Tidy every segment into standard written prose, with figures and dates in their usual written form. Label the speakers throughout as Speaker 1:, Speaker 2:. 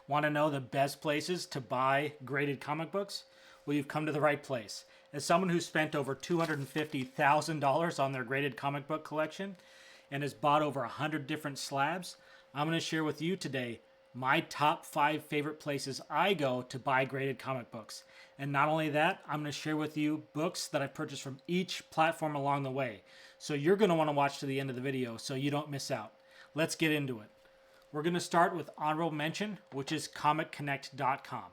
Speaker 1: Want to know the best places to buy graded comic books? Well, you've come to the right place. As someone who spent over $250,000 on their graded comic book collection and has bought over 100 different slabs, I'm going to share with you today my top 5 favorite places I go to buy graded comic books. And not only that, I'm going to share with you books that I've purchased from each platform along the way. So you're going to want to watch to the end of the video so you don't miss out. Let's get into it. We're going to start with honorable mention, which is comicconnect.com.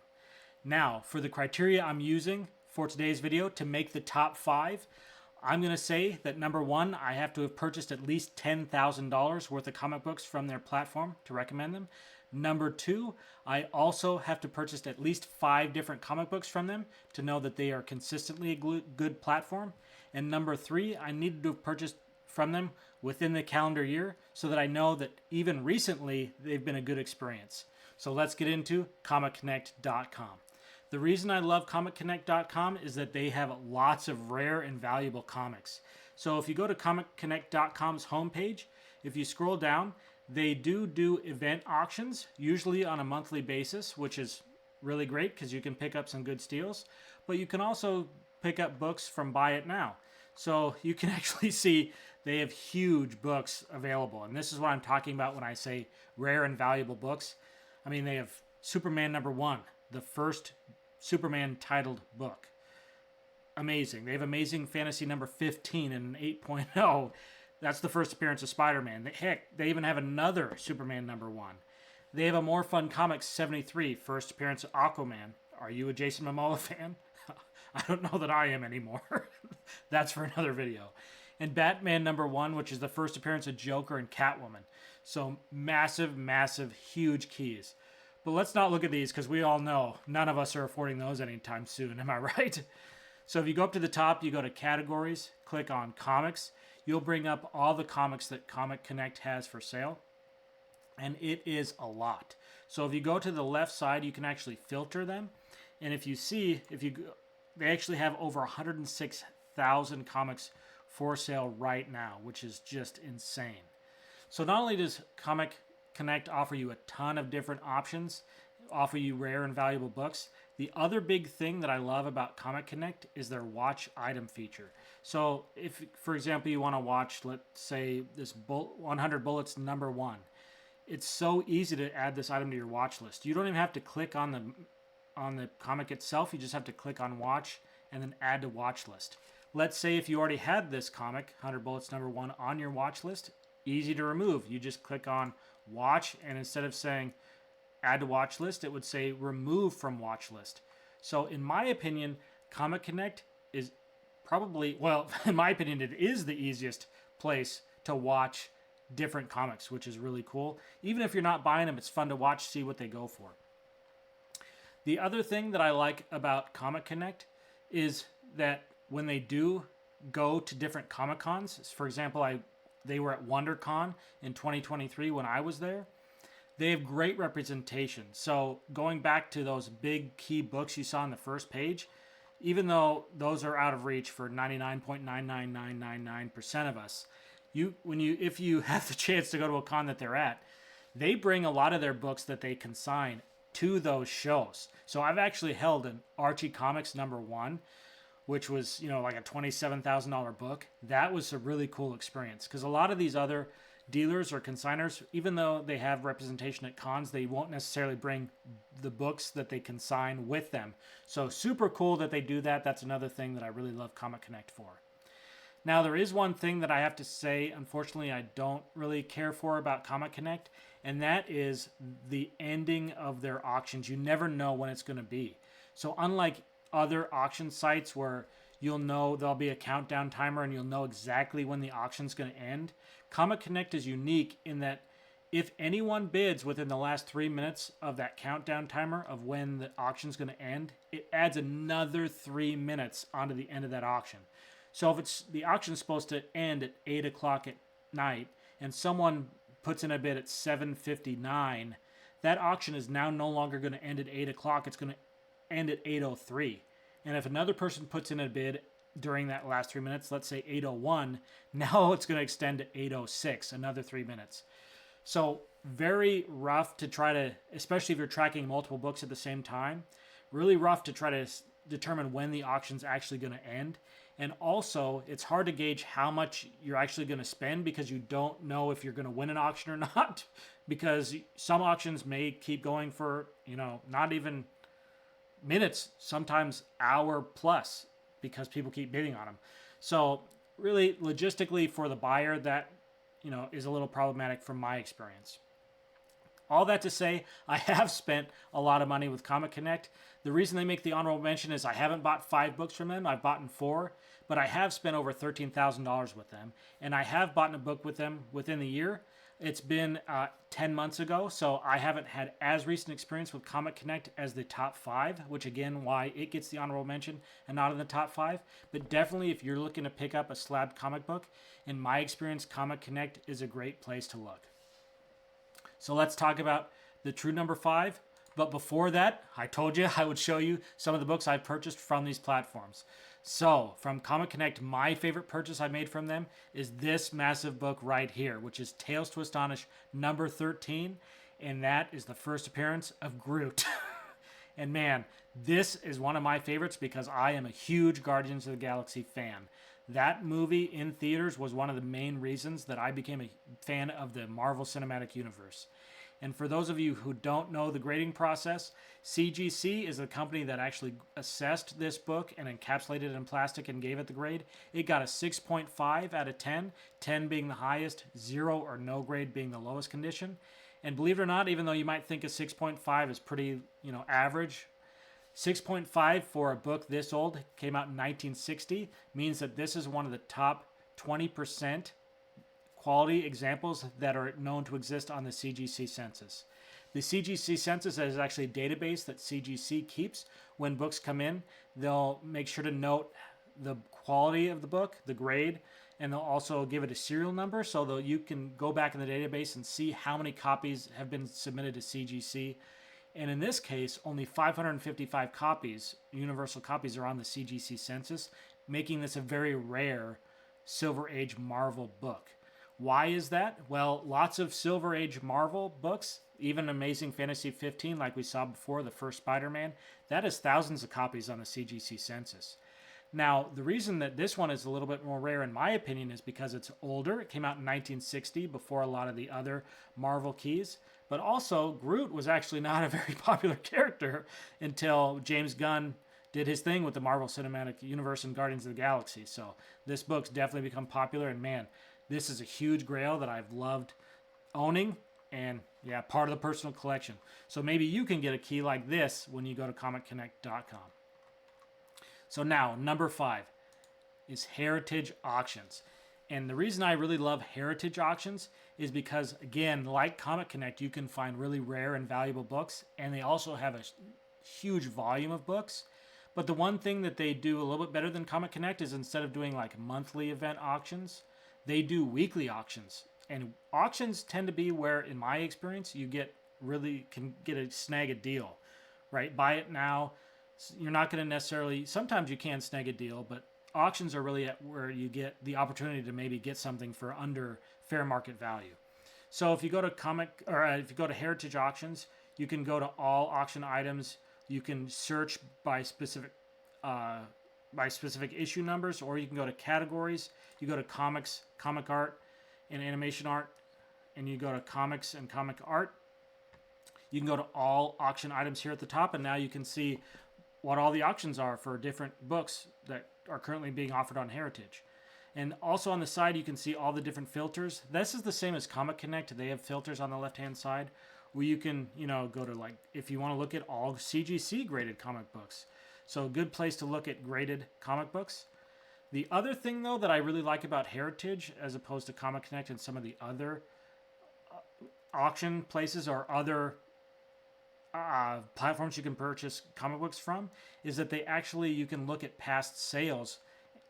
Speaker 1: Now, for the criteria I'm using for today's video to make the top 5, I'm going to say that number 1, I have to have purchased at least $10,000 worth of comic books from their platform to recommend them. Number 2, I also have to purchase at least 5 different comic books from them to know that they are consistently a good platform. And number 3, I needed to have purchased from them within the calendar year so that I know that even recently they've been a good experience. So let's get into comicconnect.com. The reason I love comicconnect.com is that they have lots of rare and valuable comics. So if you go to comicconnect.com's homepage, if you scroll down, they do event auctions, usually on a monthly basis, which is really great because you can pick up some good steals. But you can also pick up books from Buy It Now. So you can actually see they have huge books available. And this is what I'm talking about when I say rare and valuable books. I mean, they have Superman #1, the first Superman titled book. Amazing. They have Amazing Fantasy number 15 and 8.0. That's the first appearance of Spider-Man. Heck, they even have another Superman #1. They have a More Fun Comics 73, first appearance of Aquaman. Are you a Jason Momoa fan? I don't know that I am anymore. That's for another video. And Batman #1, which is the first appearance of Joker and Catwoman. So massive, huge keys. But let's not look at these because we all know none of us are affording those anytime soon. Am I right? So if you go up to the top, you go to categories, click on comics. You'll bring up all the comics that Comic Connect has for sale. And it is a lot. So if you go to the left side, you can actually filter them. And if you see, they actually have over 106,000 comics for sale right now, which is just insane. So not only does Comic Connect offer you a ton of different options, offer you rare and valuable books, the other big thing that I love about Comic Connect is their watch item feature. So if, for example, you want to watch, let's say, this 100 Bullets #1, it's so easy to add this item to your watch list. You don't even have to click on the comic itself. You just have to click on watch and then add to watch list. Let's say if you already had this comic, 100 Bullets #1, on your watch list, easy to remove. You just click on watch, and instead of saying add to watch list, it would say remove from watch list. So in my opinion, Comic Connect is probably, well, in my opinion, it is the easiest place to watch different comics, which is really cool. Even if you're not buying them, it's fun to watch, see what they go for. The other thing that I like about Comic Connect is that when they do go to different Comic Cons, for example, they were at WonderCon in 2023 when I was there. They have great representation. So going back to those big key books you saw on the first page, even though those are out of reach for 99.99999% of us, if you have the chance to go to a con that they're at, they bring a lot of their books that they consign to those shows. So I've actually held an Archie Comics #1, which was, like a $27,000 book. That was a really cool experience because a lot of these other dealers or consigners, even though they have representation at cons, they won't necessarily bring the books that they consign with them. So super cool that they do that. That's another thing that I really love Comic Connect for. Now, there is one thing that I have to say, unfortunately, I don't really care for about Comic Connect, and that is the ending of their auctions. You never know when it's going to be. So unlike other auction sites where you'll know there'll be a countdown timer and you'll know exactly when the auction's going to end, Comic Connect is unique in that if anyone bids within the last 3 minutes of that countdown timer of when the auction's going to end, it adds another 3 minutes onto the end of that auction. So if the auction's supposed to end at 8 o'clock at night and someone puts in a bid at 7:59, that auction is now no longer going to end at 8 o'clock. It's going to end at 8:03. And if another person puts in a bid during that last 3 minutes, let's say 8:01, now it's going to extend to 8:06, another 3 minutes. So very rough to try to, especially if you're tracking multiple books at the same time, really rough to try to determine when the auction's actually going to end. And also, it's hard to gauge how much you're actually going to spend because you don't know if you're going to win an auction or not. Because some auctions may keep going for, not even minutes, sometimes hour plus, because people keep bidding on them. So really, logistically for the buyer, that, is a little problematic from my experience. All that to say, I have spent a lot of money with Comic Connect. The reason they make the honorable mention is I haven't bought 5 books from them. I've bought 4, but I have spent over $13,000 with them. And I have bought a book with them within the year. It's been 10 months ago, so I haven't had as recent experience with Comic Connect as the top 5, which again, why it gets the honorable mention and not in the top 5. But definitely, if you're looking to pick up a slabbed comic book, in my experience, Comic Connect is a great place to look. So let's talk about the true number 5. But before that, I told you I would show you some of the books I've purchased from these platforms. So from Comic Connect, my favorite purchase I made from them is this massive book right here, which is Tales to Astonish number 13. And that is the first appearance of Groot. And man, this is one of my favorites because I am a huge Guardians of the Galaxy fan. That movie in theaters was one of the main reasons that I became a fan of the Marvel Cinematic Universe. And for those of you who don't know the grading process, CGC is the company that actually assessed this book and encapsulated it in plastic and gave it the grade. It got a 6.5 out of 10, 10 being the highest, 0 or no grade being the lowest condition. And believe it or not, even though you might think a 6.5 is pretty, average, 6.5 for a book this old, came out in 1960, means that this is one of the top 20% quality examples that are known to exist on the CGC census. The CGC census is actually a database that CGC keeps. When books come in, they'll make sure to note the quality of the book, the grade, and they'll also give it a serial number so that you can go back in the database and see how many copies have been submitted to CGC. And in this case, only 555 copies, universal copies, are on the CGC census, making this a very rare Silver Age Marvel book. Why is that? Well, lots of Silver Age Marvel books, even Amazing Fantasy 15, like we saw before, the first Spider-Man, that is thousands of copies on the CGC census. Now, the reason that this one is a little bit more rare, in my opinion, is because it's older. It came out in 1960, before a lot of the other Marvel keys. But also, Groot was actually not a very popular character until James Gunn did his thing with the Marvel Cinematic Universe and Guardians of the Galaxy. So this book's definitely become popular, and man, this is a huge grail that I've loved owning, and yeah, part of the personal collection. So maybe you can get a key like this when you go to ComicConnect.com. So now, number 5 is Heritage Auctions. And the reason I really love Heritage Auctions is because, again, like Comic Connect, you can find really rare and valuable books, and they also have a huge volume of books. But the one thing that they do a little bit better than Comic Connect is instead of doing like monthly event auctions, they do weekly auctions. And auctions tend to be where, in my experience, you can snag a deal, right? Buy it now. You're not going to necessarily, sometimes you can snag a deal, but auctions are really where you get the opportunity to maybe get something for under fair market value. So if you go to Heritage Auctions, you can go to all auction items. You can search by specific issue numbers, or you can go to categories. You go to comics, comic art, and animation art, and you go to comics and comic art. You can go to all auction items here at the top, and now you can see what all the auctions are for different books that are currently being offered on Heritage. And also on the side, you can see all the different filters. This is the same as Comic Connect. They have filters on the left-hand side where you can, go to, like, if you want to look at all CGC graded comic books. So a good place to look at graded comic books. The other thing, though, that I really like about Heritage, as opposed to Comic Connect and some of the other auction places or other platforms you can purchase comic books from, is that you can look at past sales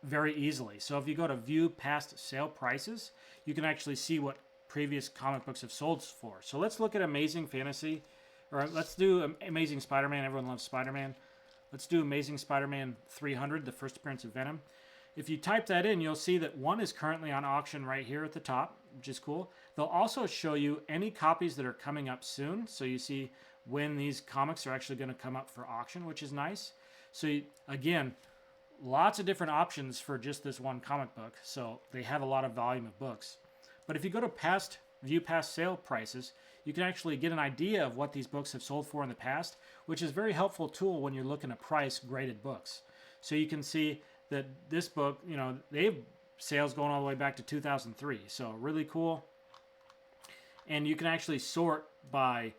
Speaker 1: very easily. So if you go to view past sale prices, you can actually see what previous comic books have sold for. So let's look at Amazing Fantasy, or let's do Amazing Spider-Man. Everyone loves Spider-Man. Let's do Amazing Spider-Man 300, the first appearance of Venom. If you type that in, you'll see that one is currently on auction right here at the top, which is cool. They'll also show you any copies that are coming up soon. So you see when these comics are actually going to come up for auction, which is nice. So again, lots of different options for just this one comic book. So they have a lot of volume of books. But if you go to view past sale prices, you can actually get an idea of what these books have sold for in the past, which is a very helpful tool when you're looking to price graded books. So you can see that this book, they have sales going all the way back to 2003. So really cool. And you can actually sort by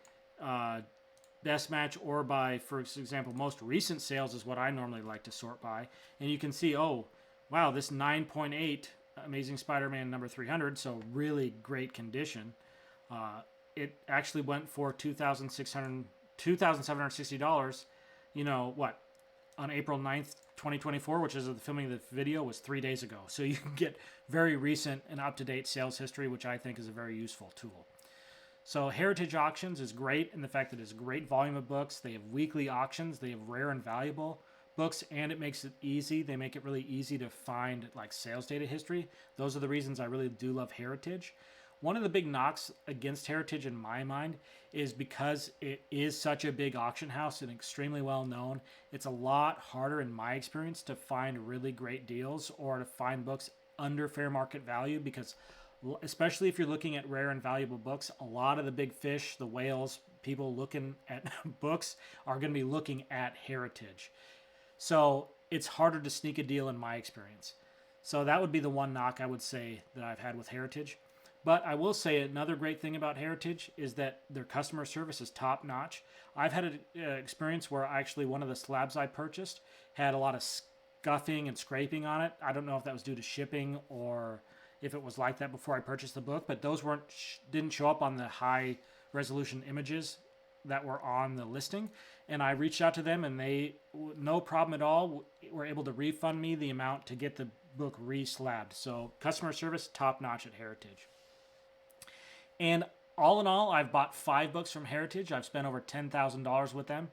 Speaker 1: best match or by, for example, most recent sales is what I normally like to sort by. And you can see, oh, wow, this 9.8 Amazing Spider-Man number 300, so really great condition. It actually went for $2,760, on April 9th, 2024, which is the filming of the video, was 3 days ago. So you can get very recent and up-to-date sales history, which I think is a very useful tool. So Heritage Auctions is great in the fact that it's a great volume of books. They have weekly auctions. They have rare and valuable books, and it makes it easy. They make it really easy to find like sales data history. Those are the reasons I really do love Heritage. One of the big knocks against Heritage in my mind is because it is such a big auction house and extremely well known. It's a lot harder in my experience to find really great deals or to find books under fair market value, because especially if you're looking at rare and valuable books, a lot of the big fish, the whales, people looking at books are going to be looking at Heritage. So it's harder to sneak a deal in my experience. So that would be the one knock I would say that I've had with Heritage. But I will say another great thing about Heritage is that their customer service is top notch. I've had an experience where actually one of the slabs I purchased had a lot of scuffing and scraping on it. I don't know if that was due to shipping or if it was like that before I purchased the book, but those didn't show up on the high resolution images that were on the listing. And I reached out to them and they, no problem at all, were able to refund me the amount to get the book re-slabbed. So customer service, top notch at Heritage. And all in all, I've bought 5 books from Heritage. I've spent over $10,000 with them.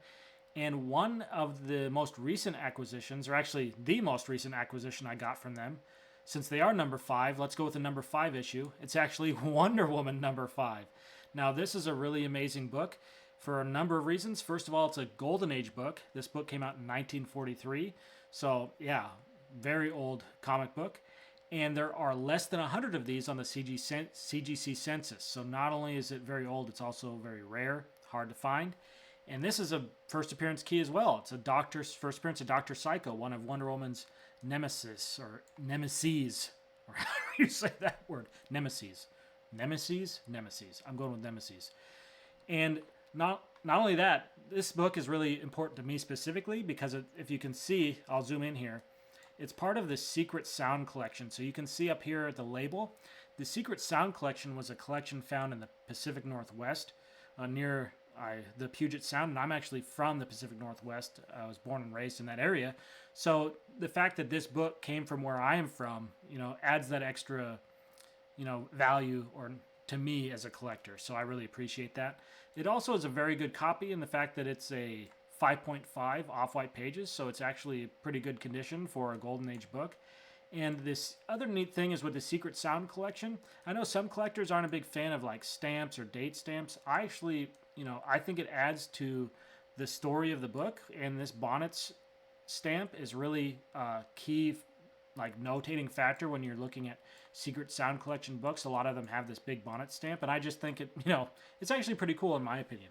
Speaker 1: And one of the most recent acquisitions, or actually the most recent acquisition I got from them, since they are number 5, let's go with the number 5 issue. It's actually Wonder Woman number 5. Now, this is a really amazing book for a number of reasons. First of all, it's a Golden Age book. This book came out in 1943. So, yeah, very old comic book. And there are less than 100 of these on the CGC census. So not only is it very old, it's also very rare, hard to find. And this is a first appearance key as well. It's a first appearance of Dr. Psycho, one of Wonder Woman's nemesis, or nemesis, or how do you say that word? Nemesis. Nemesis? Nemesis. I'm going with nemesis. And not only that, this book is really important to me specifically because if you can see, I'll zoom in here, it's part of the Secret Sound Collection. So you can see up here at the label, the Secret Sound Collection was a collection found in the Pacific Northwest near the Puget Sound. And I'm actually from the Pacific Northwest. I was born and raised in that area. So the fact that this book came from where I am from, adds that extra, value to me as a collector. So I really appreciate that. It also is a very good copy in the fact that it's a 5.5 off-white pages, so it's actually pretty good condition for a Golden Age book. And this other neat thing is with the Secret Sound Collection, I know some collectors aren't a big fan of like stamps or date stamps. I actually, I think it adds to the story of the book, and this Bonnet's stamp is really a key like notating factor when you're looking at Secret Sound Collection books. A lot of them have this big Bonnet stamp, and I just think it's actually pretty cool in my opinion.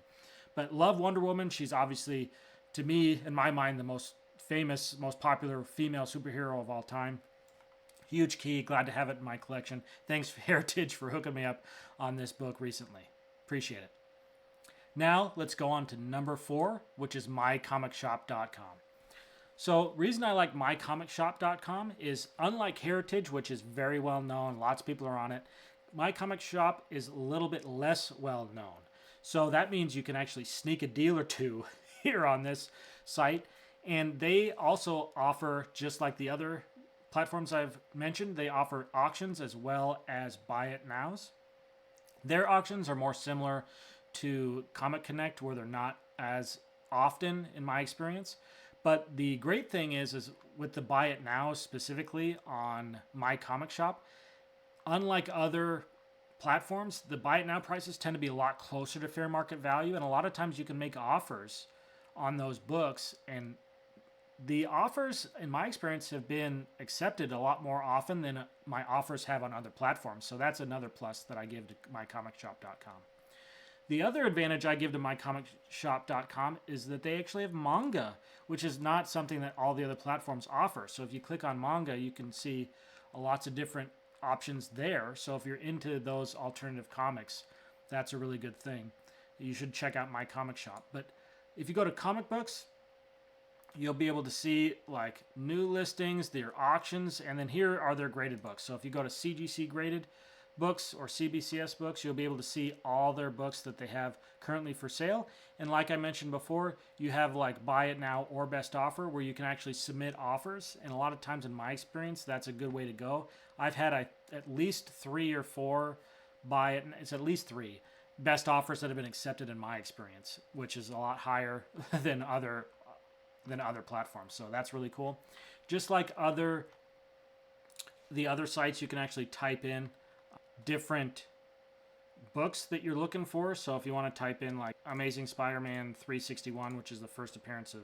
Speaker 1: But love Wonder Woman. She's obviously, to me, in my mind, the most famous, most popular female superhero of all time. Huge key. Glad to have it in my collection. Thanks, Heritage, for hooking me up on this book recently. Appreciate it. Now, let's go on to number 4, which is mycomicshop.com. So, reason I like mycomicshop.com is, unlike Heritage, which is very well known, lots of people are on it, My Comic Shop is a little bit less well known. So that means you can actually sneak a deal or two here on this site. And they also offer, just like the other platforms I've mentioned, they offer auctions as well as buy it nows. Their auctions are more similar to Comic Connect, where they're not as often in my experience. But the great thing is with the buy it now specifically on My Comic Shop, unlike other platforms, the buy it now prices tend to be a lot closer to fair market value, and a lot of times you can make offers on those books, and the offers, in my experience, have been accepted a lot more often than my offers have on other platforms. So that's another plus that I give to mycomicshop.com. The other advantage I give to mycomicshop.com is that they actually have manga, which is not something that all the other platforms offer. So if you click on manga, you can see lots of different options there. So if you're into those alternative comics, that's a really good thing. You should check out My Comic Shop. But if you go to comic books, you'll be able to see like new listings, their auctions, and then here are their graded books. So if you go to CGC graded books or CBCS books, you'll be able to see all their books that they have currently for sale. And like I mentioned before, you have like buy it now or best offer where you can actually submit offers. And a lot of times in my experience, that's a good way to go. I've had at least 3 or 4 buy it. It's at least 3 best offers that have been accepted in my experience, which is a lot higher than other platforms. So that's really cool. Just like the other sites, you can actually type in different books that you're looking for. So if you want to type in like Amazing Spider-Man 361, which is the first appearance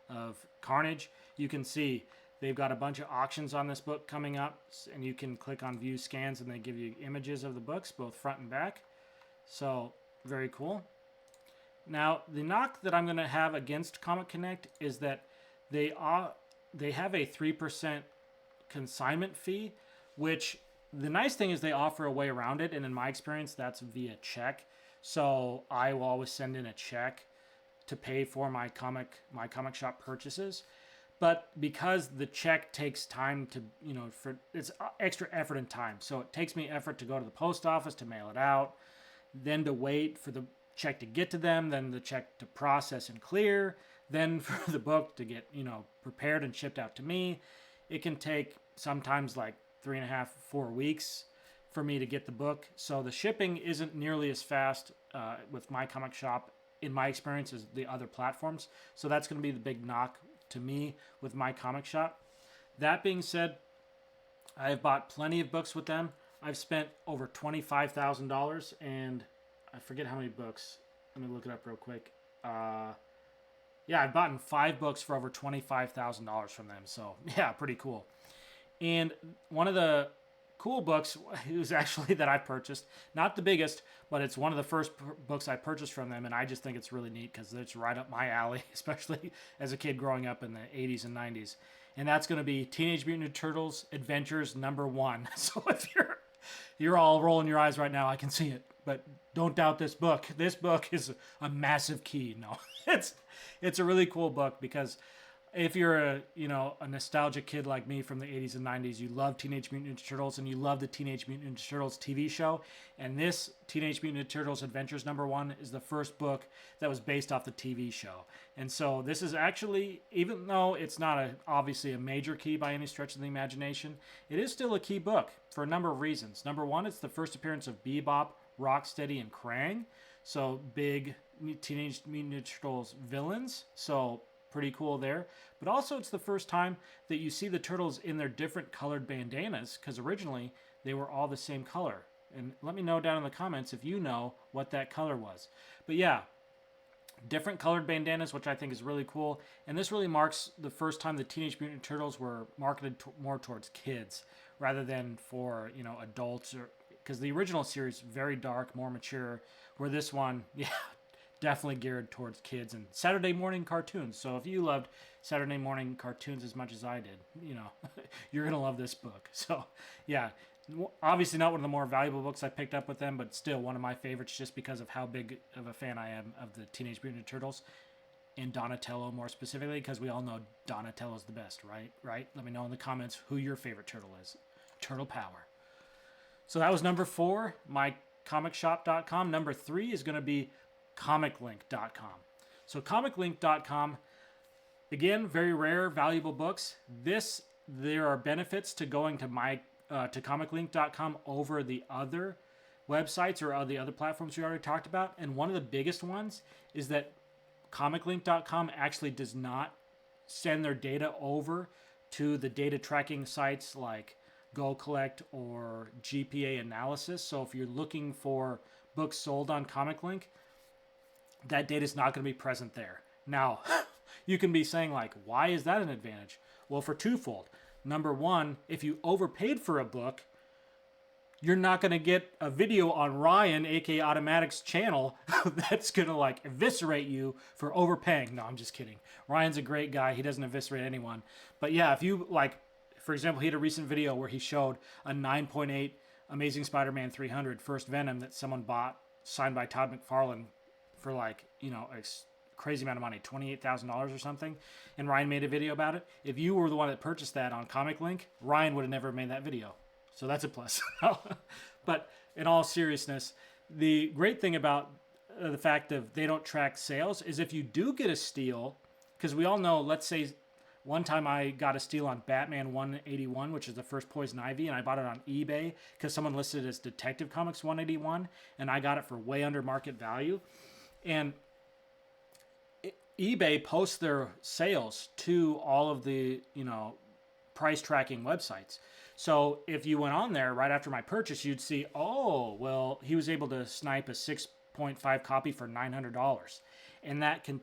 Speaker 1: of Carnage, you can see they've got a bunch of auctions on this book coming up, and you can click on view scans and they give you images of the books, both front and back. So very cool. Now, the knock that I'm going to have against Comic Connect is that they have a 3% consignment fee, which the nice thing is they offer a way around it, and in my experience, that's via check. So I will always send in a check to pay for my comic shop purchases. But because the check takes time to, it's extra effort and time. So it takes me effort to go to the post office to mail it out, then to wait for the check to get to them, then the check to process and clear, then for the book to get, prepared and shipped out to me. It can take sometimes like 3.5, 4 weeks for me to get the book. So the shipping isn't nearly as fast with my comic shop, in my experience, as the other platforms. So that's going to be the big knock to me with my comic shop. That being said, I've bought plenty of books with them. I've spent over $25,000, and I forget how many books. Let me look it up real quick. I've bought 5 books for over $25,000 from them. So yeah, pretty cool. And one of the cool books is actually that I purchased, not the biggest, but it's one of the first books I purchased from them, and I just think it's really neat because it's right up my alley, especially as a kid growing up in the 80s and 90s. And that's going to be Teenage Mutant Ninja Turtles Adventures #1. So if you're all rolling your eyes right now, I can see it, but don't doubt this book. This book is a massive key. No, it's a really cool book because if you're a nostalgic kid like me from the 80s and 90s, you love Teenage Mutant Ninja Turtles and you love the Teenage Mutant Ninja Turtles TV show. And this Teenage Mutant Ninja Turtles Adventures #1 is the first book that was based off the TV show. And so this is actually, even though it's not obviously a major key by any stretch of the imagination, it is still a key book for a number of reasons. Number one, it's the first appearance of Bebop, Rocksteady, and Krang. So big Teenage Mutant Ninja Turtles villains. So pretty cool there. But also it's the first time that you see the turtles in their different colored bandanas, because originally they were all the same color. And let me know down in the comments if you know what that color was. But yeah, different colored bandanas, which I think is really cool. And this really marks the first time the Teenage Mutant Turtles were marketed more towards kids rather than for, adults, or because the original series very dark, more mature, where this one, definitely geared towards kids and Saturday morning cartoons. So if you loved Saturday morning cartoons as much as I did, you're going to love this book. So yeah, obviously not one of the more valuable books I picked up with them, but still one of my favorites just because of how big of a fan I am of the Teenage Mutant Ninja Turtles and Donatello more specifically, because we all know Donatello's the best, right? Let me know in the comments who your favorite turtle is. Turtle power. So that was number 4, mycomicshop.com. Number 3 is going to be Comiclink.com. So Comiclink.com, again, very rare, valuable books. There are benefits to going to Comiclink.com over the other websites or the other platforms we already talked about. And one of the biggest ones is that Comiclink.com actually does not send their data over to the data tracking sites like Go Collect or GPA analysis. So if you're looking for books sold on Comiclink, that data is not going to be present there. Now, you can be saying like, why is that an advantage? Well, for twofold. Number one, if you overpaid for a book, you're not going to get a video on Ryan, aka Automatic's channel, that's going to like eviscerate you for overpaying. No, I'm just kidding. Ryan's a great guy. He doesn't eviscerate anyone. But yeah, if you like, for example, he had a recent video where he showed a 9.8 Amazing Spider-Man 300 First Venom that someone bought, signed by Todd McFarlane for like, you know, a crazy amount of money, $28,000 or something. And Ryan made a video about it. If you were the one that purchased that on Comiclink, Ryan would have never made that video. So that's a plus. But in all seriousness, the great thing about the fact that they don't track sales is if you do get a steal, because we all know, let's say one time I got a steal on Batman 181, which is the first Poison Ivy, and I bought it on eBay because someone listed it as Detective Comics 181, and I got it for way under market value. And eBay posts their sales to all of the, you know, price tracking websites. So if you went on there right after my purchase, you'd see, oh, well, he was able to snipe a 6.5 copy for $900. And that can,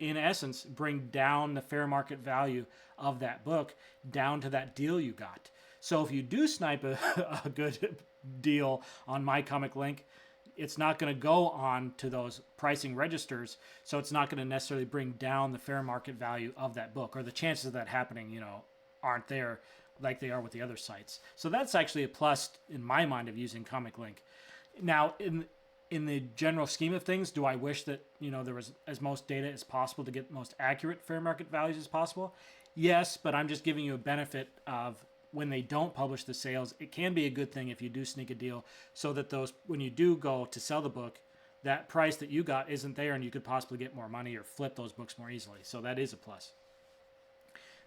Speaker 1: in essence, bring down the fair market value of that book down to that deal you got. So if you do snipe a good deal on My Comic Link, it's not going to go on to those pricing registers. So it's not going to necessarily bring down the fair market value of that book, or the chances of that happening, you know, aren't there like they are with the other sites. So that's actually a plus in my mind of using Comiclink. Now, in the general scheme of things, do I wish that, you know, there was as most data as possible to get most accurate fair market values as possible? Yes, but I'm just giving you a benefit of when they don't publish the sales. It can be a good thing if you do sneak a deal, so that those, when you do go to sell the book, that price that you got isn't there and you could possibly get more money or flip those books more easily. So that is a plus.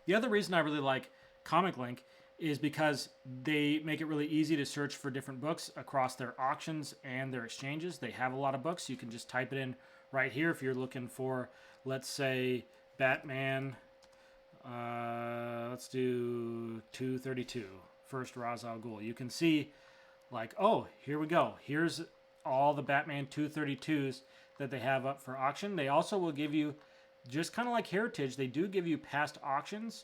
Speaker 1: The other reason I really like Comiclink is because they make it really easy to search for different books across their auctions and their exchanges. They have a lot of books. You can just type it in right here if you're looking for, let's say, Batman, let's do 232, First Ra's al Ghul. You can see, like, oh, here we go. Here's all the Batman 232s that they have up for auction. They also will give you, just kind of like Heritage, they do give you past auctions,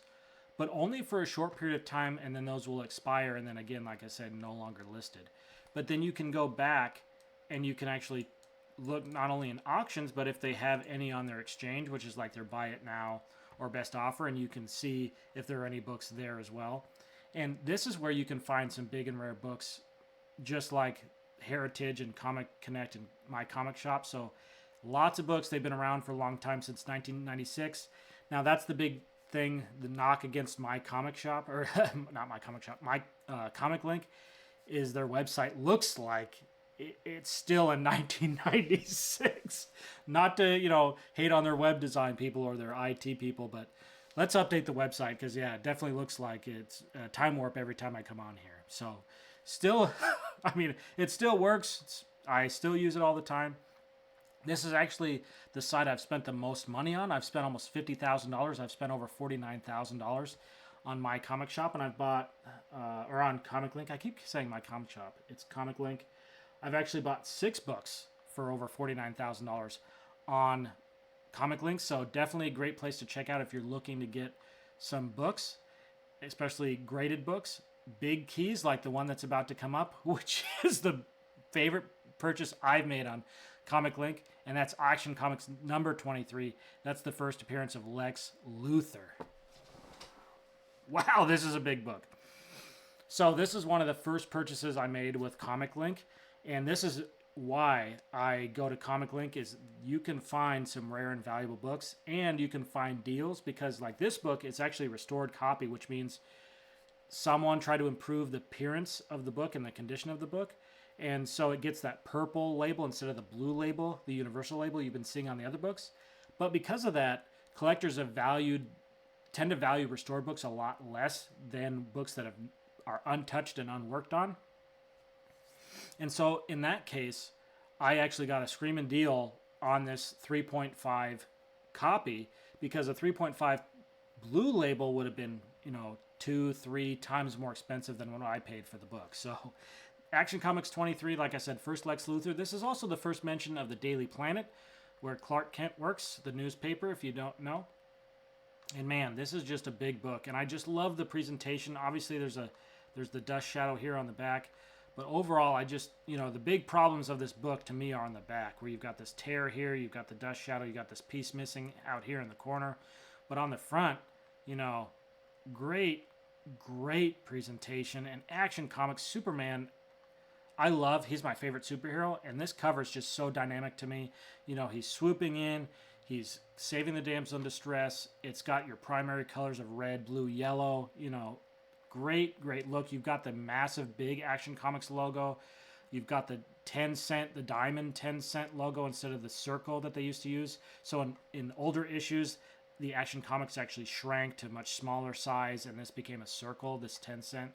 Speaker 1: but only for a short period of time, and then those will expire, and then again, like I said, no longer listed. But then you can go back and you can actually look not only in auctions, but if they have any on their exchange, which is like their Buy It Now or Best Offer, and you can see if there are any books there as well. And this is where you can find some big and rare books, just like Heritage and Comic Connect and My Comic Shop. So lots of books. They've been around for a long time, since 1996. Now that's the big thing, the knock against My Comic Shop, or not My Comic Shop, My Comiclink, is their website looks like it's still in 1996. Not to, you know, hate on their web design people or their IT people, but let's update the website, because yeah, it definitely looks like it's time warp every time I come on here. So still, I mean, it still works. I still use it all the time. This is actually the site I've spent the most money on. I've spent almost $50,000. I've spent over $49,000 on My Comic Shop, and I've bought, or on Comiclink. I keep saying My Comic Shop. It's Comiclink. I've actually bought 6 books for over $49,000 on Comiclink. So definitely a great place to check out if you're looking to get some books, especially graded books. Big keys like the one that's about to come up, which is the favorite purchase I've made on Comiclink, and that's Action Comics number 23. That's the first appearance of Lex Luthor. Wow, this is a big book. So this is one of the first purchases I made with Comiclink, and this is why I go to Comiclink, is you can find some rare and valuable books, and you can find deals, because like this book, it's actually a restored copy, which means someone tried to improve the appearance of the book and the condition of the book. And so it gets that purple label instead of the blue label, the universal label you've been seeing on the other books. But because of that, collectors have tend to value restored books a lot less than books that are untouched and unworked on. And so in that case, I actually got a screaming deal on this 3.5 copy, because a 3.5 blue label would have been, 2, 3 times more expensive than what I paid for the book. So Action Comics 23, like I said, first Lex Luthor. This is also the first mention of the Daily Planet, where Clark Kent works, the newspaper, if you don't know. And man, this is just a big book, and I just love the presentation. Obviously, there's the dust shadow here on the back, but overall, I just, the big problems of this book to me are on the back, where you've got this tear here, you've got the dust shadow, you've got this piece missing out here in the corner. But on the front, great presentation. And Action Comics Superman, I love. He's my favorite superhero, and this cover is just so dynamic to me. He's swooping in, he's saving the damsel in distress. It's got your primary colors of red, blue, yellow. Great look. You've got the massive big Action Comics logo. You've got the 10-cent, the diamond 10-cent logo instead of the circle that they used to use. So in older issues, the Action Comics actually shrank to a much smaller size, and this became a circle, this 10-cent.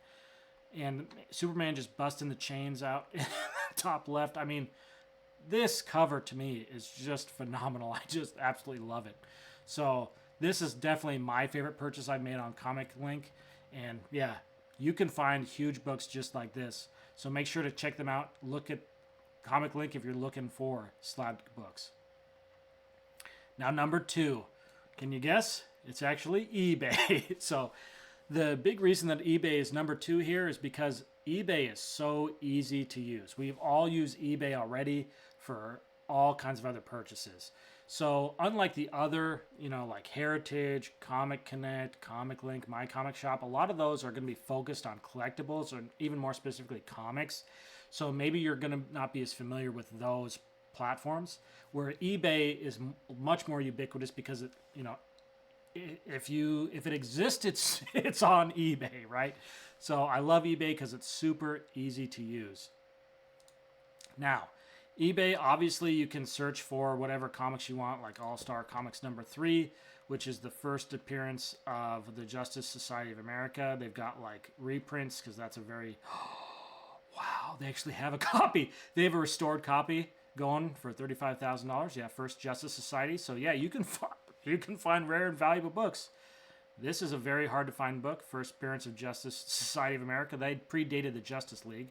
Speaker 1: And Superman just busting the chains out top left. I mean, this cover to me is just phenomenal. I just absolutely love it. So this is definitely my favorite purchase I've made on Comiclink. And yeah, you can find huge books just like this. So make sure to check them out. Look at Comiclink if you're looking for slabbed books. Now, number 2. Can you guess? It's actually eBay. So the big reason that eBay is number 2 here is because eBay is so easy to use. We've all used eBay already for all kinds of other purchases. So unlike the other, like Heritage, Comic Connect, Comiclink, My Comic Shop, a lot of those are going to be focused on collectibles, or even more specifically comics. So maybe you're going to not be as familiar with those platforms, where eBay is much more ubiquitous because if it exists, it's on eBay, right? So I love eBay because it's super easy to use. Now, eBay, obviously you can search for whatever comics you want, like All-Star Comics number 3, which is the first appearance of the Justice Society of America. They've got like reprints, because that's a very wow, they actually have a copy. They have a restored copy going for $35,000. Yeah, First Justice Society. So yeah, you can find rare and valuable books. This is a very hard to find book. First appearance of Justice Society of America. They predated the Justice League,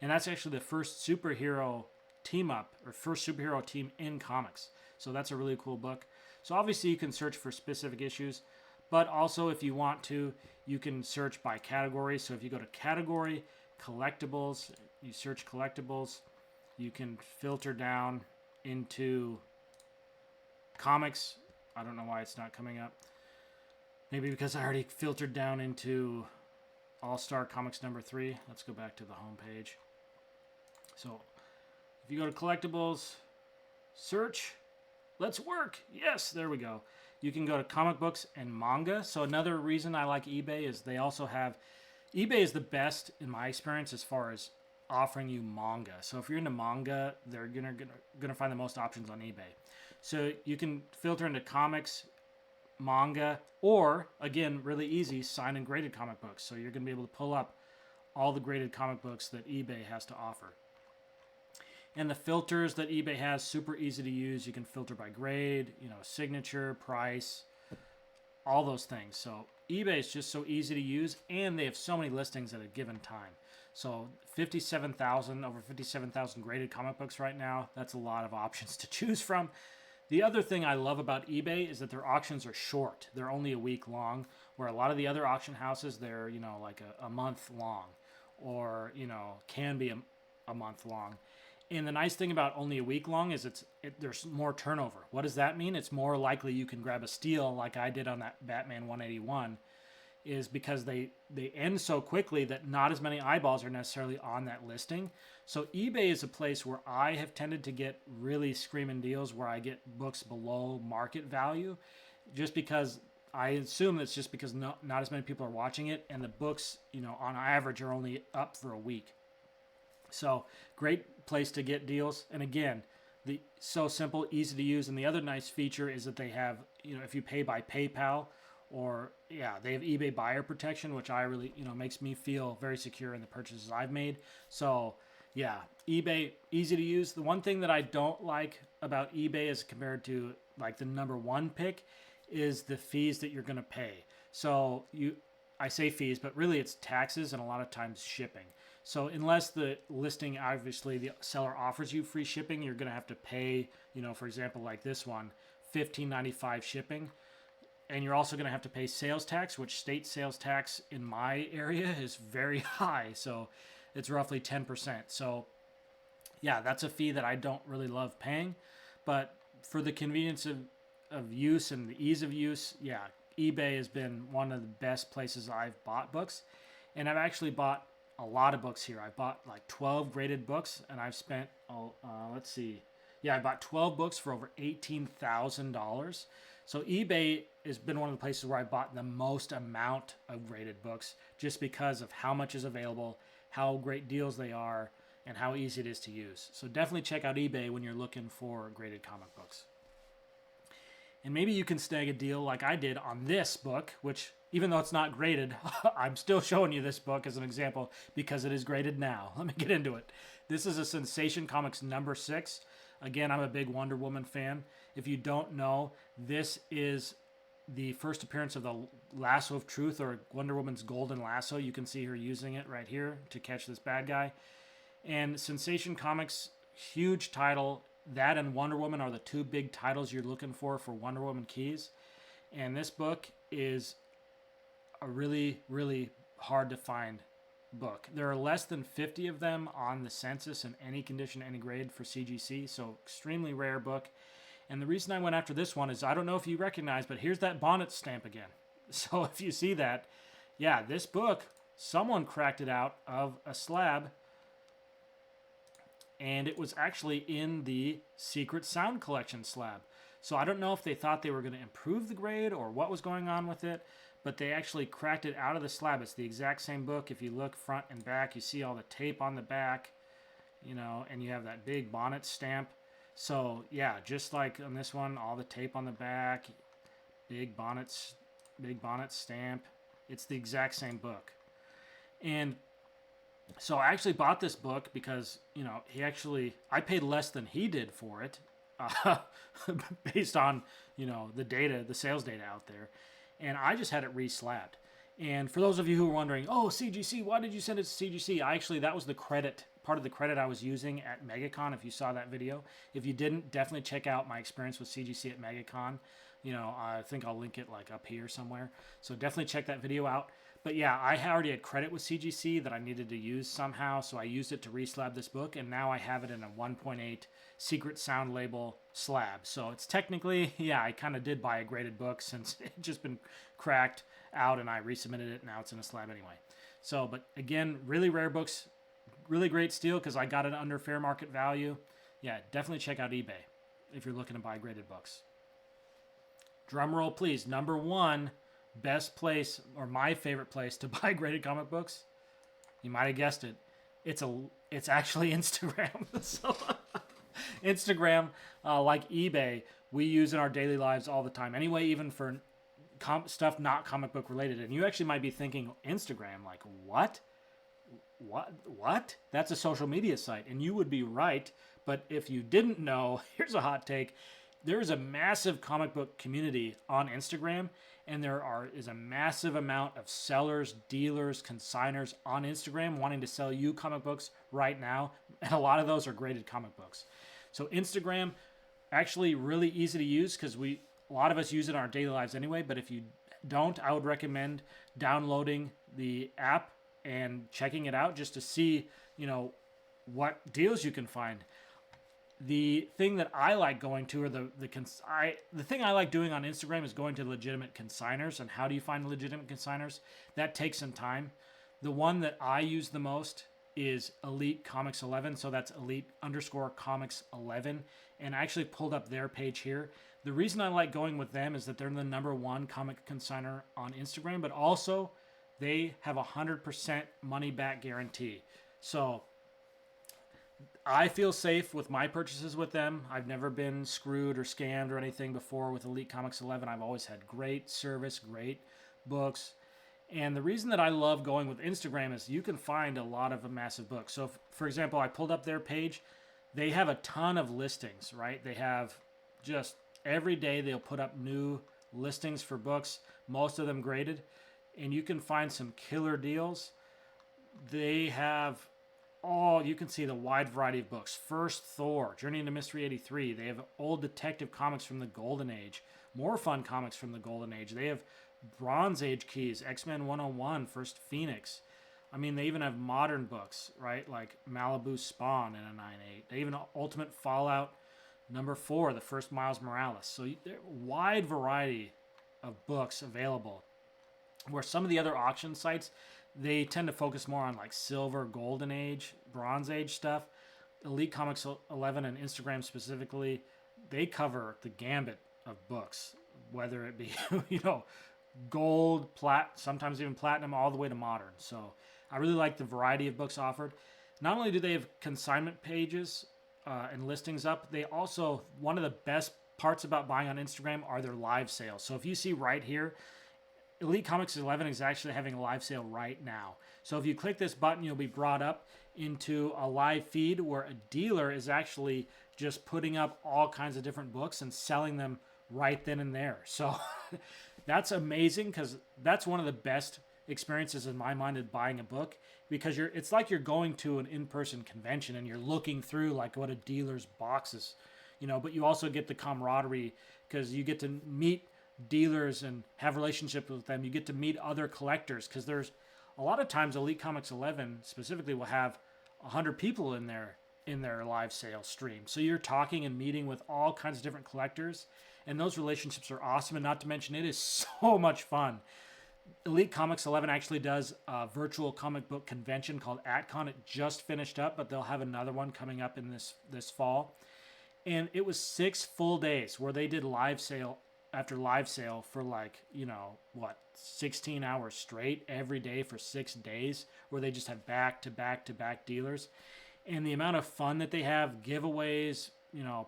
Speaker 1: and that's actually the first superhero team up, or first superhero team in comics. So that's a really cool book. So obviously you can search for specific issues, but also if you want to, you can search by category. So if you go to category, collectibles, you search collectibles, you can filter down into comics. I don't know why it's not coming up. Maybe because I already filtered down into All-Star Comics number 3. Let's go back to the home page. So if you go to collectibles, search, let's work. Yes, there we go. You can go to comic books and manga. So another reason I like eBay is they also have, eBay is the best in my experience as far as offering you manga. So if you're into manga, they're gonna find the most options on eBay. So you can filter into comics, manga, or again, really easy, signed and graded comic books. So you're gonna be able to pull up all the graded comic books that eBay has to offer. And the filters that eBay has, super easy to use. You can filter by grade, signature, price, all those things. So eBay is just so easy to use, and they have so many listings at a given time. So over 57,000 graded comic books right now. That's a lot of options to choose from. The other thing I love about eBay is that their auctions are short. They're only a week long, where a lot of the other auction houses, they're, like a month long, or, can be a month long. And the nice thing about only a week long is there's more turnover. What does that mean? It's more likely you can grab a steal like I did on that Batman 181, is because they end so quickly that not as many eyeballs are necessarily on that listing. So eBay is a place where I have tended to get really screaming deals where I get books below market value, just because I assume it's just because not as many people are watching it, and the books, on average are only up for a week. So great place to get deals. And again, so simple, easy to use. And the other nice feature is that they have, if you pay by PayPal, or they have eBay buyer protection, which I really, makes me feel very secure in the purchases I've made. So yeah, eBay, easy to use. The one thing that I don't like about eBay as compared to like the number 1 pick is the fees that you're going to pay. So I say fees, but really it's taxes and a lot of times shipping. So unless the listing, obviously the seller offers you free shipping, you're going to have to pay, for example, like this one, $15.95 shipping. And you're also going to have to pay sales tax, which state sales tax in my area is very high. So it's roughly 10%. So yeah, that's a fee that I don't really love paying. But for the convenience of use and the ease of use, yeah, eBay has been one of the best places I've bought books. And I've actually bought a lot of books here. I bought like 12 graded books, and I've spent, let's see. Yeah, I bought 12 books for over $18,000. So eBay has been one of the places where I bought the most amount of graded books just because of how much is available, how great deals they are, and how easy it is to use. So definitely check out eBay when you're looking for graded comic books. And maybe you can snag a deal like I did on this book, which even though it's not graded, I'm still showing you this book as an example because it is graded now. Let me get into it. This is a Sensation Comics number 6. Again, I'm a big Wonder Woman fan. If you don't know, this is the first appearance of the Lasso of Truth, or Wonder Woman's golden lasso. You can see her using it right here to catch this bad guy. And Sensation Comics, huge title. That and Wonder Woman are the two big titles you're looking for Wonder Woman keys. And this book is a really, really hard to find book. There are less than 50 of them on the census in any condition, any grade for CGC, so extremely rare book. And the reason I went after this one is, I don't know if you recognize, but here's that bonnet stamp again. So if you see that, yeah, this book, someone cracked it out of a slab, and it was actually in the Secret Sound Collection slab. So I don't know if they thought they were going to improve the grade or what was going on with it, but they actually cracked it out of the slab. It's the exact same book. If you look front and back, you see all the tape on the back, and you have that big bonnet stamp. So yeah, just like on this one, all the tape on the back, big bonnet stamp. It's the exact same book. And so I actually bought this book because, I paid less than he did for it, based on, the sales data out there. And I just had it re-slabbed. And for those of you who are wondering, oh, CGC, why did you send it to CGC? That was the credit, part of the credit I was using at MegaCon, if you saw that video. If you didn't, definitely check out my experience with CGC at MegaCon. I think I'll link it like up here somewhere. So definitely check that video out. But yeah, I already had credit with CGC that I needed to use somehow, so I used it to re-slab this book, and now I have it in a 1.8 Secret Sound label slab. So it's technically, yeah, I kind of did buy a graded book since it just been cracked out and I resubmitted it. Now it's in a slab anyway. So, but again, really rare books, really great steal because I got it under fair market value. Yeah, definitely check out eBay if you're looking to buy graded books. Drum roll, please. Number 1. Best place, or my favorite place to buy graded comic books, you might have guessed it, it's actually Instagram. So Instagram, like eBay, we use in our daily lives all the time anyway, even for stuff not comic book related. And you actually might be thinking, Instagram, like what that's a social media site, and you would be right. But if you didn't know, here's a hot take. There is a massive comic book community on Instagram, and there is a massive amount of sellers, dealers, consigners on Instagram wanting to sell you comic books right now, and a lot of those are graded comic books. So Instagram, actually really easy to use because a lot of us use it in our daily lives anyway, but if you don't, I would recommend downloading the app and checking it out just to see, what deals you can find. The thing that I like going to, or the thing I like doing on Instagram is going to legitimate consigners. And how do you find legitimate consigners? That takes some time. The one that I use the most is Elite Comics 11. So that's Elite_Comics 11. And I actually pulled up their page here. The reason I like going with them is that they're the number 1 comic consigner on Instagram, but also they have 100% money back guarantee. So I feel safe with my purchases with them. I've never been screwed or scammed or anything before with Elite Comics 11. I've always had great service, great books. And the reason that I love going with Instagram is you can find a lot of massive books. So, for example, I pulled up their page. They have a ton of listings, right? They have just every day they'll put up new listings for books, most of them graded. and you can find some killer deals. They have you can see the wide variety of books. First Thor, Journey into Mystery 83. They have old detective comics from the Golden Age, more fun comics from the Golden Age. They have Bronze Age keys, X-Men 101, First Phoenix. I mean, they even have modern books, right? Like Malibu Spawn in a 9.8. They even have Ultimate Fallout #4, the first Miles Morales. So wide variety of books available. Where some of the other auction sites, they tend to focus more on like Silver, Golden Age, Bronze Age stuff. Elite Comics 11 and Instagram specifically, they cover the gambit of books, whether it be, gold, sometimes even platinum, all the way to modern. So I really like the variety of books offered. Not only do they have consignment pages and listings up, they also, one of the best parts about buying on Instagram are their live sales. So if you see right here, Elite Comics 11 is actually having a live sale right now. So if you click this button, you'll be brought up into a live feed where a dealer is actually just putting up all kinds of different books and selling them right then and there. So that's amazing, because that's one of the best experiences in my mind of buying a book, because it's like you're going to an in-person convention and you're looking through like what a dealer's box is, but you also get the camaraderie because you get to meet dealers and have relationships with them. You get to meet other collectors, because there's a lot of times Elite Comics 11 specifically will have 100 people in their live sale stream. So you're talking and meeting with all kinds of different collectors, and those relationships are awesome. And not to mention, it is so much fun. Elite Comics 11 actually does a virtual comic book convention called AtCon. It just finished up, but they'll have another one coming up in this fall. And it was 6 full days where they did live sale after live sale for 16 hours straight every day for 6 days, where they just have back-to-back dealers. And the amount of fun that they have, giveaways,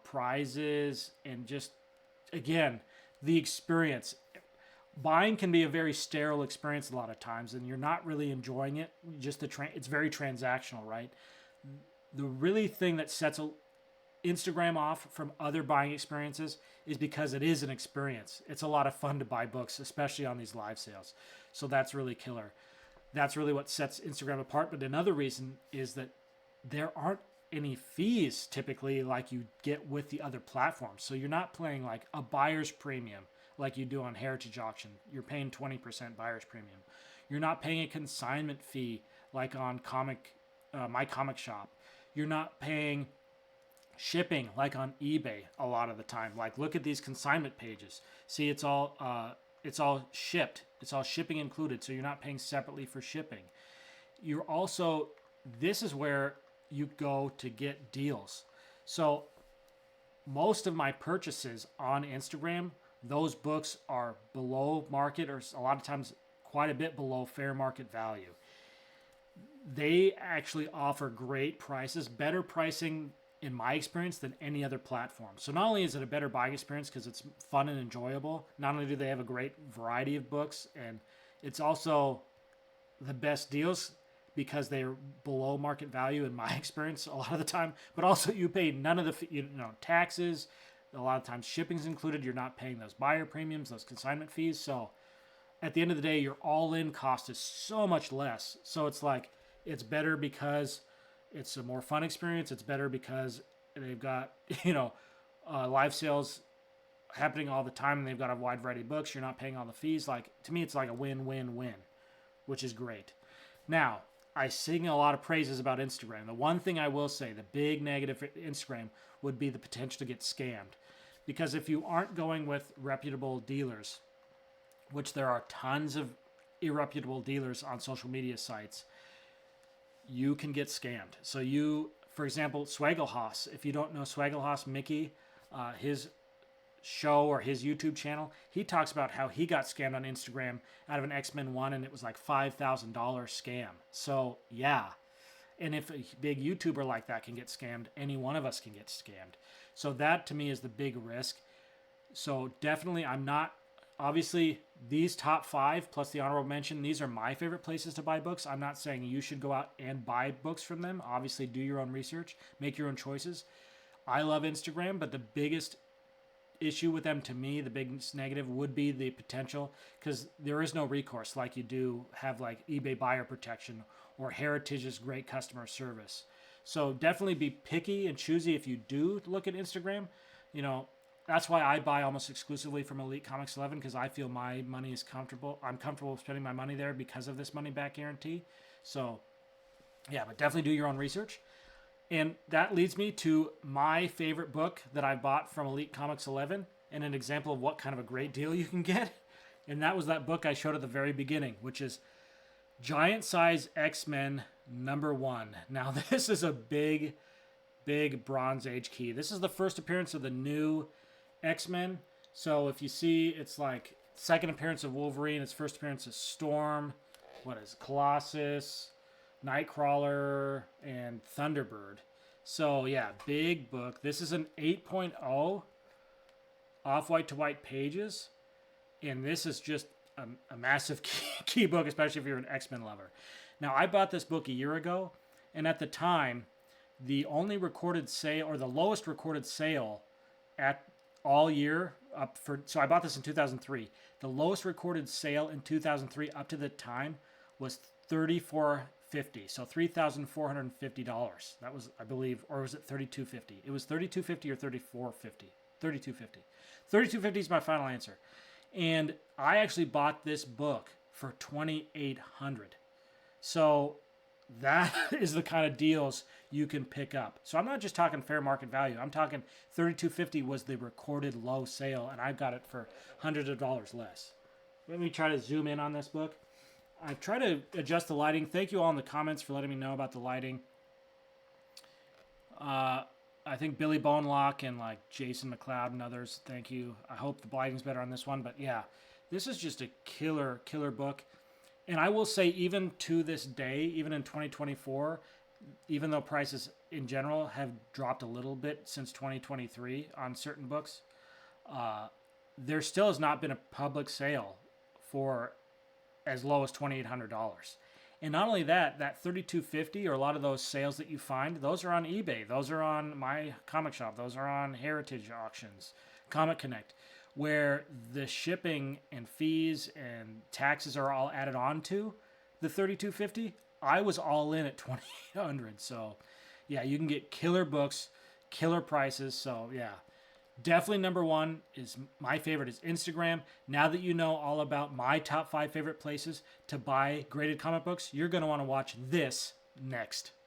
Speaker 1: prizes, and just, again, the experience. Buying can be a very sterile experience a lot of times, and you're not really enjoying it. Just it's very transactional, right? The really thing that sets Instagram off from other buying experiences is because it is an experience. It's a lot of fun to buy books, especially on these live sales. So that's really killer. That's really what sets Instagram apart. But another reason is that there aren't any fees typically like you get with the other platforms. So you're not paying like a buyer's premium like you do on Heritage Auction. You're paying 20% buyer's premium. You're not paying a consignment fee like on My Comic Shop. You're not paying shipping like on eBay a lot of the time. Like, look at these consignment pages. See, it's all shipped. It's all shipping included, so you're not paying separately for shipping. You're also, this is where you go to get deals. So most of my purchases on Instagram, those books are below market, or a lot of times quite a bit below fair market value. They actually offer great prices, better pricing in my experience than any other platform. So not only is it a better buying experience because it's fun and enjoyable, not only do they have a great variety of books, and it's also the best deals because they're below market value in my experience a lot of the time, but also you pay none of the taxes. A lot of times shipping's included. You're not paying those buyer premiums, those consignment fees. So at the end of the day, your all-in cost is so much less. So it's like, it's better because it's a more fun experience. It's better because they've got, live sales happening all the time, and they've got a wide variety of books. You're not paying all the fees. Like, to me, it's like a win-win-win, which is great. Now, I sing a lot of praises about Instagram. The one thing I will say, the big negative for Instagram would be the potential to get scammed. Because if you aren't going with reputable dealers, which there are tons of irreputable dealers on social media sites, you can get scammed. So for example, Swaggelhaus, if you don't know Swaggelhaus Mickey, his show or his YouTube channel, he talks about how he got scammed on Instagram out of an X-Men 1, and it was like $5,000 scam. So yeah, and if a big YouTuber like that can get scammed, any one of us can get scammed. So that to me is the big risk. So definitely, obviously these top 5 plus the honorable mention, these are my favorite places to buy books. I'm not saying you should go out and buy books from them. Obviously, do your own research, make your own choices. I love Instagram, but the biggest issue with them to me, the biggest negative would be the potential, because there is no recourse like you do have like eBay buyer protection or Heritage's great customer service. So definitely be picky and choosy if you do look at Instagram. You know, that's why I buy almost exclusively from Elite Comics 11, because I feel my money is comfortable. I'm comfortable spending my money there because of this money back guarantee. So yeah, but definitely do your own research. And that leads me to my favorite book that I bought from Elite Comics 11 and an example of what kind of a great deal you can get. And that was that book I showed at the very beginning, which is Giant Size X-Men #1. Now, this is a big, big Bronze Age key. This is the first appearance of the new X-Men. So if you see, it's like second appearance of Wolverine, its first appearance of Storm, Colossus, Nightcrawler, and Thunderbird. So yeah, big book. This is an 8.0 off-white to white pages, and this is just a massive key book, especially if you're an X-Men lover. Now, I bought this book a year ago, and at the time, the only recorded sale, or the lowest recorded sale at all year up for, so I bought this in 2003. The lowest recorded sale in 2003 up to the time was $34.50, so $3,450. That was, I believe, or was it $32.50? It was $32.50 or $34.50. $32.50. $32.50 is my final answer. And I actually bought this book for $2,800. So that is the kind of deals you can pick up. So I'm not just talking fair market value. I'm talking $32.50 was the recorded low sale, and I got it for hundreds of dollars less. Let me try to zoom in on this book. I've tried to adjust the lighting. Thank you all in the comments for letting me know about the lighting. I think Billy Bonelock and like Jason McLeod and others, thank you. I hope the lighting's better on this one. But yeah, this is just a killer book. And I will say, even to this day, even in 2024, even though prices in general have dropped a little bit since 2023 on certain books, there still has not been a public sale for as low as $2,800. And not only that, that $32.50, or a lot of those sales that you find, those are on eBay. Those are on My Comic Shop. Those are on Heritage Auctions, Comic Connect, where the shipping and fees and taxes are all added on to the $32.50. I was all in at $2,800. So yeah, you can get killer books, killer prices. So yeah, definitely #1 is my favorite is Instagram. Now that you know all about my top 5 favorite places to buy graded comic books, you're going to want to watch this next.